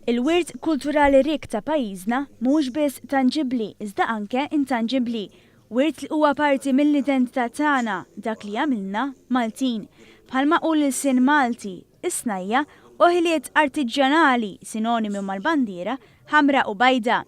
Il-wirt kulturali rik ta' pajjiżna mhux biss tangibbli iżda anke intangibbli. Wirt li huwa parti mill-identità tagħna dak li għamilna Maltin. Bħalma qul il-sin Malti, is-snajja u ħiliet artiġjanali sinonimu mal-bandiera ħamra u bajda.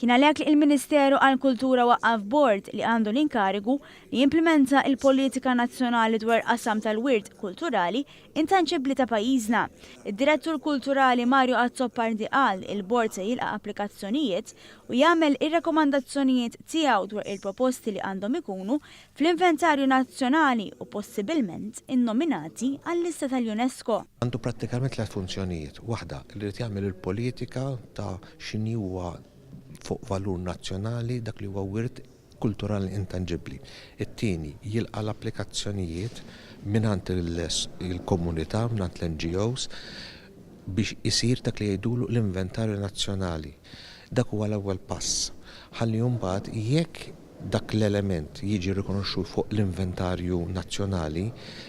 Kien għalhekk li il-Ministeru għall-Kultura waqqaf bord li għandu l-inkarigu li jimplementa il-politika nazzjonali dwar qasam tal-wirt kulturali intangibbli ta' pajjiżna. Id-Direttur Kulturali Mario Azzopardi qal il-bord se jilqa' applikazzjonijiet u jagħmel ir-rakkomandazzjonijiet tiegħu dwar il-proposti li għandhom ikunu fl-inventarju nazzjonali u possibilment innominati għall-lista tal-UNESCO. Għandu prattikament tliet funzjonijiet. Waħda li jagħmel il-politika ta' x'inhi huwa fuq valur nazzjonali dak li huwa wirt kulturali intangibbli. It-tieni jilqa' l-applikazzjonijiet mingħand il-komunità, mingħand l-NGOs biex isir dak li jgħidulu l-inventarju nazzjonali. Dak huwa l-ewwel pass. Ħalli mbagħad jekk dak l-element jiġi rikonoxxut fuq l-inventarju nazzjonali,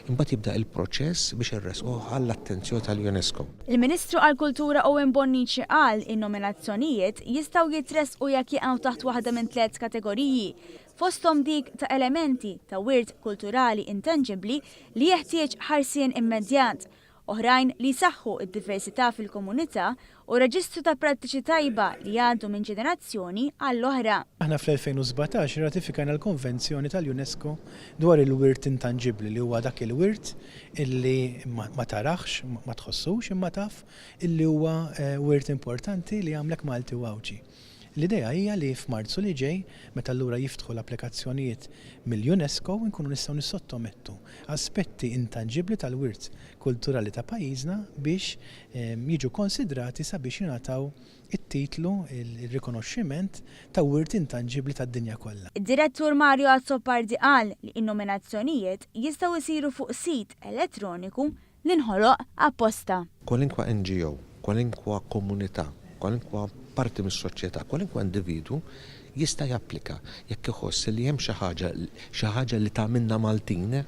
imbagħad jibda il-proċess biex irresquh għall-attenzjoni tal-UNESCO. Il-Ministru għall-Kultura Owen Bonnici qal in-nominazzjonijiet jistgħu jitresqu jekk jaqgħu taħt waħda minn 3 kategoriji. Fosthom dik ta' elementi ta' wirt kulturali intangibbli li jeħtieġ ħarsien immedjat, oħrajn li saħħu id-diversità fil-komunità u reġistru ta' prattiċi tajba li għaddu minn ġenerazzjoni għall-oħra. Aħna fl-2017 ratifikajna l-Konvenzjoni tal-UNESCO dwar il-wirt intangibbli li huwa dak il-wirt illi ma taraħx, ma tħossux imma taf illi huwa wirt importanti li għamlek Malti u Awġi. L-idea hija li f'Marzu li ġej, meta allura jiftħu l-applikazzjonijiet mill-UNESCO nkunu nistgħu nissottomettu aspetti intangibbli tal-wirt kulturali ta' pajjiżna biex jiġu konsidrati sabiex jingħataw it-titlu, il-rikonoxximent ta' wirt intangibbli tad-dinja kollha. Id-Direttur Mario Azzopardi qal li n-nominazzjonijiet jistgħu jsiru fuq sit elettroniku li nħoloq apposta. Kwalinkwa NGO, kwalinkwa komunità, kwalinkwa parti mis-soċjetà, kwalinkwa individu jista' japplika jekk iħoss li hemm xi ħaġa li tagħmilna Maltin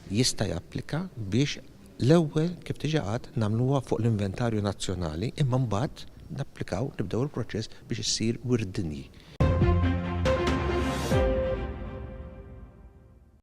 jista' japplika biex l-ewwel kif tiġi qatt nagħmluha fuq l-inventarju nazzjonali imma mbagħad napplikaw nibdew il-proċess biex issir wirt dinji.